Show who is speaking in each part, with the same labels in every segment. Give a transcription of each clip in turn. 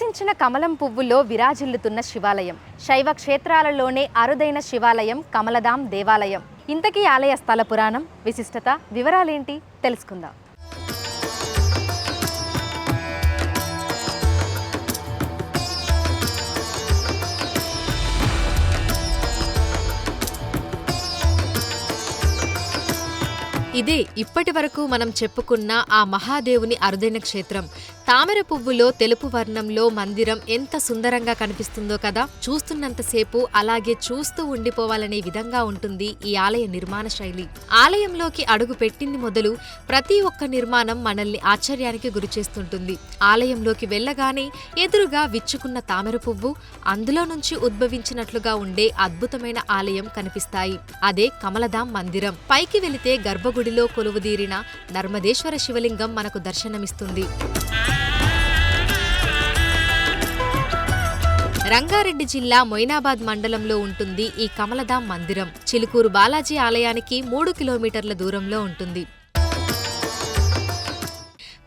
Speaker 1: వికసించిన కమలం పువ్వులో విరాజిల్లుతున్న శివాలయం. శైవ క్షేత్రాలలోనే అరుదైన శివాలయం కమలధామ్ దేవాలయం. ఇంతకీ ఆలయ స్థల పురాణం, విశిష్టత, వివరాలేంటి తెలుసుకుందాం. ఇదే ఇప్పటి వరకు మనం చెప్పుకున్న ఆ మహాదేవుని అరుదైన క్షేత్రం. తామర పువ్వులో తెలుపు వర్ణంలో మందిరం ఎంత సుందరంగా కనిపిస్తుందో కదా. చూస్తున్నంతసేపు అలాగే చూస్తూ ఉండిపోవాలనే విధంగా ఉంటుంది ఈ ఆలయ నిర్మాణ శైలి. ఆలయంలోకి అడుగు పెట్టింది మొదలు ప్రతి ఒక్క నిర్మాణం మనల్ని ఆశ్చర్యానికి గురిచేస్తుంటుంది. ఆలయంలోకి వెళ్ళగానే ఎదురుగా విచ్చుకున్న తామర పువ్వు, అందులో నుంచి ఉద్భవించినట్లుగా ఉండే అద్భుతమైన ఆలయం కనిపిస్తాయి. అదే కమలధామ్ మందిరం. పైకి వెళితే గర్భగుడిలో కొలువుదీరిన నర్మదేశ్వర శివలింగం మనకు దర్శనమిస్తుంది. రంగారెడ్డి జిల్లా మొయినాబాద్ మండలంలో ఉంటుంది ఈ కమలధామ్ మందిరం. చిలుకూరు బాలాజీ ఆలయానికి 3 కిలోమీటర్ల దూరంలో ఉంటుంది.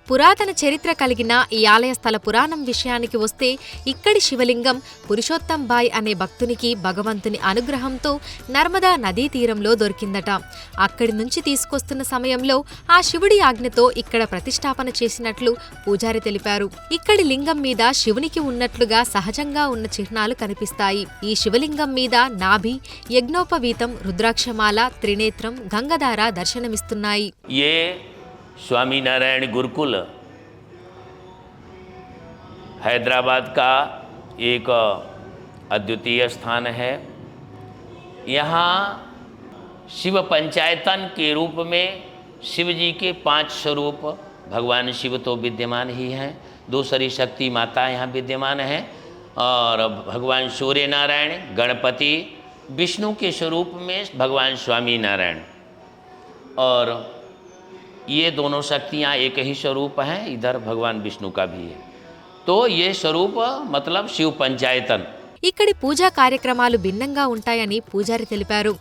Speaker 1: పురాతన చరిత్ర కలిగిన ఈ ఆలయ స్థల పురాణం విషయానికి వస్తే, ఇక్కడి శివలింగం పురుషోత్తం బాయ్ అనే భక్తునికి భగవంతుని అనుగ్రహంతో నర్మదా నదీ తీరంలో దొరికిందట. అక్కడి నుంచి తీసుకొస్తున్న సమయంలో ఆ శివుడి ఆజ్ఞతో ఇక్కడ ప్రతిష్టాపన చేసినట్లు పూజారి తెలిపారు. ఇక్కడి లింగం మీద శివునికి ఉన్నట్లుగా సహజంగా ఉన్న చిహ్నాలు కనిపిస్తాయి. ఈ శివలింగం మీద నాభి, యజ్ఞోపవీతం, రుద్రాక్షమాల, త్రినేత్రం, గంగధార దర్శనమిస్తున్నాయి.
Speaker 2: स्वामी नारायण गुरुकुल हैदराबाद का एक अद्वितीय स्थान है. यहाँ शिव पंचायतन के रूप में शिव जी के 5 स्वरूप, भगवान शिव तो विद्यमान ही हैं, दूसरी शक्ति माता यहाँ विद्यमान है, और भगवान सूर्य नारायण, गणपति, विष्णु के स्वरूप में भगवान स्वामी नारायण, और ये दोनों शक्तियाँ एक ही स्वरूप हैं. इधर भगवान विष्णु का भी है. तो ये स्वरूप मतलब शिव पंचायतन.
Speaker 1: ఇక్కడి పూజా కార్యక్రమాలు భిన్నంగా ఉంటాయని పూజారి తెలిపారు.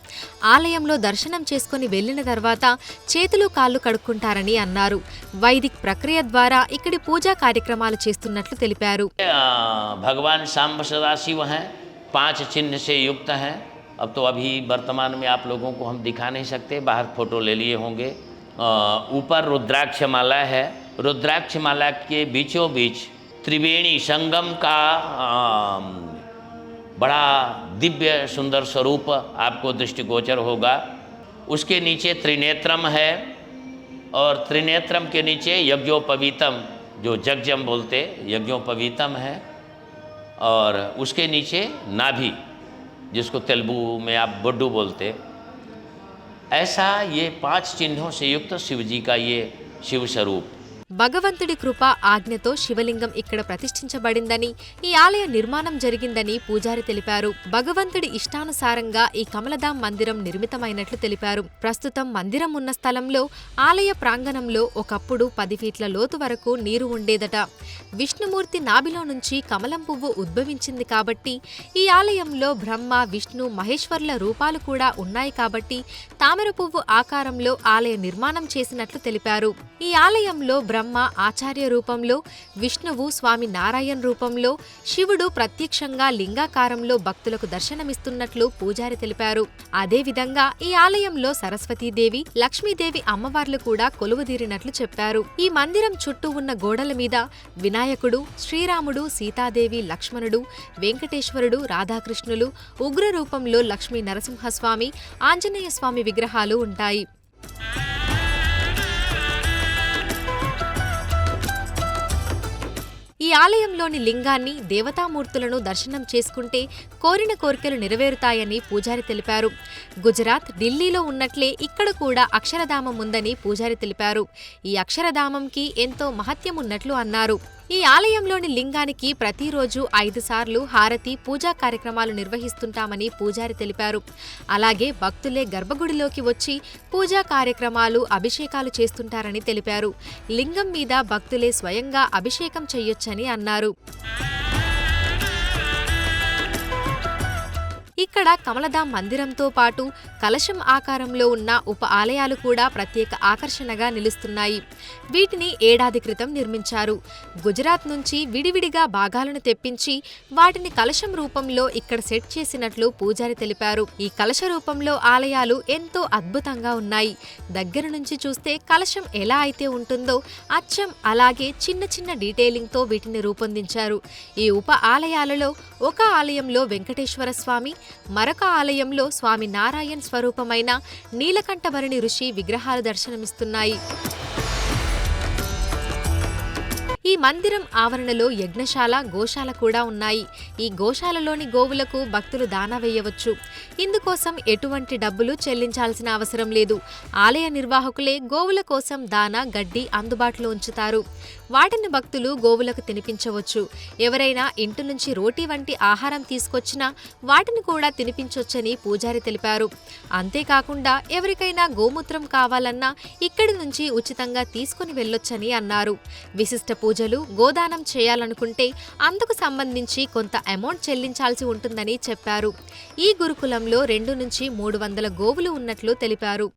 Speaker 1: ఆలయంలో దర్శనం చేసుకుని వెళ్లిన తర్వాత చేతులు కాళ్ళు కడుక్కుంటారని అన్నారు. వైదిక్ ప్రక్రియ ద్వారా ఇక్కడి పూజా కార్యక్రమాలు చేస్తున్నట్లు తెలిపారు.
Speaker 2: भगवान सांब सदाशिव हैं, 5 चिन्ह से युक्त हैं. अब तो अभी वर्तमान में आप लोगों को हम दिखा नहीं सकते, बाहर फोटो ले लिए होंगे. ऊपर रुद्राक्ष माला है. रुद्राक्ष माला के बीचों बीच त्रिवेणी संगम का बड़ा दिव्य सुंदर स्वरूप आपको दृष्टिगोचर होगा. उसके नीचे त्रिनेत्रम है, और त्रिनेत्रम के नीचे यज्ञोपवीतम, जो जगजम बोलते यज्ञोपवीतम है, और उसके नीचे नाभि, जिसको तेलुगु में आप बुड्डू बोलते. ऐसा ये 5 चिन्हों से युक्त शिव जी का ये शिव स्वरूप.
Speaker 1: భగవంతుడి కృప ఆజ్ఞతో శివలింగం ఇక్కడ ప్రతిష్ఠించబడిందని, ఈ ఆలయ నిర్మాణం జరిగిందని పూజారి తెలిపారు. భగవంతుడి ఇష్టానుసారంగా ఈ కమలధామ్ మందిరం నిర్మితమైనట్లు తెలిపారు. ప్రస్తుతం మందిరం ఉన్న స్థలంలో ఆలయ ప్రాంగణంలో ఒకప్పుడు 10 ఫీట్ల లోతు వరకు నీరు ఉండేదట. విష్ణుమూర్తి నాభిలో నుంచి కమలం పువ్వు ఉద్భవించింది కాబట్టి ఈ ఆలయంలో బ్రహ్మ, విష్ణు, మహేశ్వర్ల రూపాలు కూడా ఉన్నాయి కాబట్టి తామర పువ్వు ఆకారంలో ఆలయ నిర్మాణం చేసినట్లు తెలిపారు. ఈ ఆలయంలో బ్రహ్మ ఆచార్య రూపంలో, విష్ణువు స్వామి నారాయణ్ రూపంలో, శివుడు ప్రత్యక్షంగా లింగాకారంలో భక్తులకు దర్శనమిస్తున్నట్లు పూజారి తెలిపారు. అదేవిధంగా ఈ ఆలయంలో సరస్వతీదేవి, లక్ష్మీదేవి అమ్మవార్లు కూడా కొలువుదీరినట్లు చెప్పారు. ఈ మందిరం చుట్టూ ఉన్న గోడల మీద వినాయకుడు, శ్రీరాముడు, సీతాదేవి, లక్ష్మణుడు, వెంకటేశ్వరుడు, రాధాకృష్ణులు, ఉగ్ర రూపంలో లక్ష్మీ నరసింహస్వామి, ఆంజనేయ స్వామి విగ్రహాలు ఉంటాయి. ఈ ఆలయంలోని లింగాన్ని, దేవతామూర్తులను దర్శనం చేసుకుంటే కోరిన కోరికలు నెరవేరుతాయని పూజారి తెలిపారు. గుజరాత్, ఢిల్లీలో ఉన్నట్లే ఇక్కడ కూడా అక్షరధామం ఉందని పూజారి తెలిపారు. ఈ అక్షరధామంకి ఎంతో మహత్యం ఉన్నట్లు అన్నారు. ఈ ఆలయంలోని లింగానికి ప్రతిరోజు 5 సార్లు హారతి, పూజా కార్యక్రమాలు నిర్వహిస్తుంటామని పూజారి తెలిపారు. అలాగే భక్తులే గర్భగుడిలోకి వచ్చి పూజా కార్యక్రమాలు, అభిషేకాలు చేస్తుంటారని తెలిపారు. లింగం మీద భక్తులే స్వయంగా అభిషేకం చెయ్యొచ్చని అన్నారు. ఇక్కడ కమలధాం మందిరంతో పాటు కలశం ఆకారంలో ఉన్న ఉప ఆలయాలు కూడా ప్రత్యేక ఆకర్షణగా నిలుస్తున్నాయి. వీటిని ఏడాది క్రితం నిర్మించారు. గుజరాత్ నుంచి విడివిడిగా భాగాలను తెప్పించి వాటిని కలశం రూపంలో ఇక్కడ సెట్ చేసినట్లు పూజారి తెలిపారు. ఈ కలశ రూపంలో ఆలయాలు ఎంతో అద్భుతంగా ఉన్నాయి. దగ్గర నుంచి చూస్తే కలశం ఎలా అయితే ఉంటుందో అచ్చం అలాగే చిన్న చిన్న డీటెయిలింగ్తో వీటిని రూపొందించారు. ఈ ఉప ఆలయాలలో ఒక ఆలయంలో వెంకటేశ్వర స్వామి, మరొక ఆలయంలో స్వామి నారాయణ్ స్వరూపమైన నీలకంఠభరణి ఋషి విగ్రహాలు దర్శనమిస్తున్నాయి. ఈ మందిరం ఆవరణలో యజ్ఞశాల, గోశాల కూడా ఉన్నాయి. ఈ గోశాలలోని గోవులకు భక్తులు దానా వేయవచ్చు. ఇందుకోసం ఎటువంటి డబ్బులు చెల్లించాల్సిన అవసరం లేదు. ఆలయ నిర్వాహకులే గోవుల కోసం దానా, గడ్డి అందుబాటులో ఉంచుతారు. వాటిని భక్తులు గోవులకు తినిపించవచ్చు. ఎవరైనా ఇంటి నుంచి రోటీ వంటి ఆహారం తీసుకొచ్చినా వాటిని కూడా తినిపించొచ్చని పూజారి తెలిపారు. అంతేకాకుండా ఎవరికైనా గోమూత్రం కావాలన్నా ఇక్కడి నుంచి ఉచితంగా తీసుకుని వెళ్ళొచ్చని అన్నారు. విశిష్ట పూజలు, గోదానం చేయాలనుకుంటే అందుకు సంబంధించి కొంత అమౌంట్ చెల్లించాల్సి ఉంటుందని చెప్పారు. ఈ గురుకులంలో 2 నుంచి 300 గోవులు ఉన్నట్లు తెలిపారు.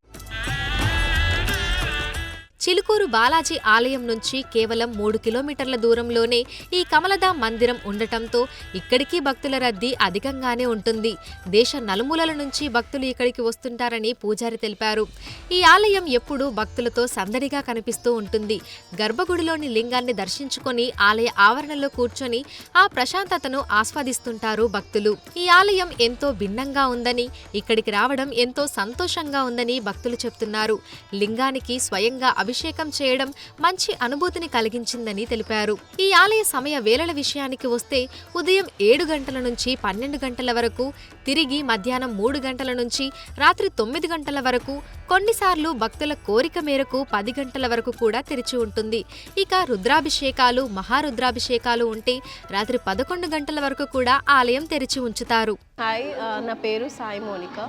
Speaker 1: చిలుకూరు బాలాజీ ఆలయం నుంచి కేవలం 3 కిలోమీటర్ల దూరంలోనే ఈ కమలధాం మందిరం ఉండటంతో ఇక్కడికి భక్తుల రద్దీ అధికంగానే ఉంటుంది. దేశ నలుమూలల నుంచి భక్తులు ఇక్కడికి వస్తుంటారని పూజారి తెలిపారు. ఈ ఆలయం ఎప్పుడూ భక్తులతో సందడిగా కనిపిస్తూ ఉంటుంది. గర్భగుడిలోని లింగాన్ని దర్శించుకొని ఆలయ ఆవరణలో కూర్చొని ఆ ప్రశాంతతను ఆస్వాదిస్తుంటారు భక్తులు. ఈ ఆలయం ఎంతో భిన్నంగా ఉందని, ఇక్కడికి రావడం ఎంతో సంతోషంగా ఉందని భక్తులు చెప్తున్నారు. లింగానికి స్వయంగా అభిషేకం చేయడం మంచి అనుభూతిని కలిగించిందని తెలిపారు. ఈ ఆలయ సమయ వేళల విషయానికి వస్తే ఉదయం 7 గంటల నుంచి 12 గంటల వరకు, తిరిగి మధ్యాహ్నం 3 గంటల నుంచి రాత్రి 9 గంటల వరకు, కొన్నిసార్లు భక్తుల కోరిక మేరకు 10 గంటల వరకు కూడా తెరిచి ఉంటుంది. ఇక రుద్రాభిషేకాలు, మహారుద్రాభిషేకాలు ఉంటే రాత్రి 11 గంటల వరకు కూడా ఆలయం తెరిచి ఉంచుతారు.
Speaker 3: హాయ్, నా పేరు సాయి మోనిక.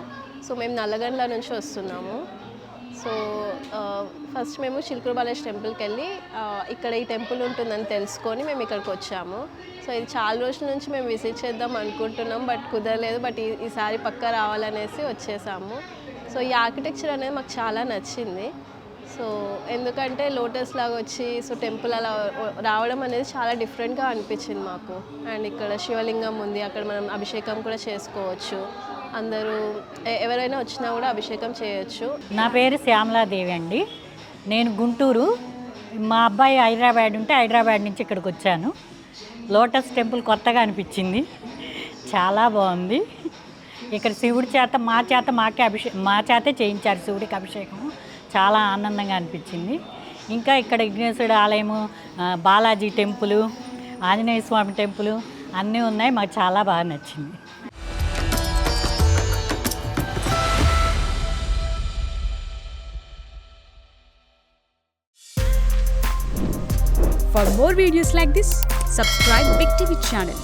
Speaker 3: సో మేము నల్లగండ్ల నుంచి వస్తున్నాము. సో ఫస్ట్ మేము చిలుకూరు బాలాజీ టెంపుల్కి వెళ్ళి ఇక్కడ ఈ టెంపుల్ ఉంటుందని తెలుసుకొని మేము ఇక్కడికి వచ్చాము. సో ఇది చాలా రోజుల నుంచి మేము విజిట్ చేద్దాం అనుకుంటున్నాం, బట్ కుదరలేదు. బట్ ఈసారి పక్కా రావాలనేసి వచ్చేసాము. సో ఈ ఆర్కిటెక్చర్ అనేది మాకు చాలా నచ్చింది. సో ఎందుకంటే లోటస్ లాగా వచ్చి టెంపుల్ అలా రావడం అనేది చాలా డిఫరెంట్గా అనిపించింది మాకు. అండ్ ఇక్కడ శివలింగం ఉంది, అక్కడ మనం అభిషేకం కూడా చేసుకోవచ్చు. అందరూ ఎవరైనా వచ్చినా కూడా అభిషేకం చేయొచ్చు.
Speaker 4: నా పేరు శ్యామలాదేవి అండి. నేను గుంటూరు, మా అబ్బాయి హైదరాబాద్ ఉంటే హైదరాబాద్ నుంచి ఇక్కడికి వచ్చాను. లోటస్ టెంపుల్ కొత్తగా అనిపించింది, చాలా బాగుంది. ఇక్కడ శివుడి చేత మా చేతే చేయించారు శివుడికి అభిషేకం. చాలా ఆనందంగా అనిపించింది. ఇంకా ఇక్కడ విఘ్నేశ్వరుడు ఆలయము, బాలాజీ టెంపుల్, ఆంజనేయ స్వామి టెంపుల్ అన్నీ ఉన్నాయి. మాకు చాలా బాగా నచ్చింది.
Speaker 5: For more videos like this, subscribe Big TV channel.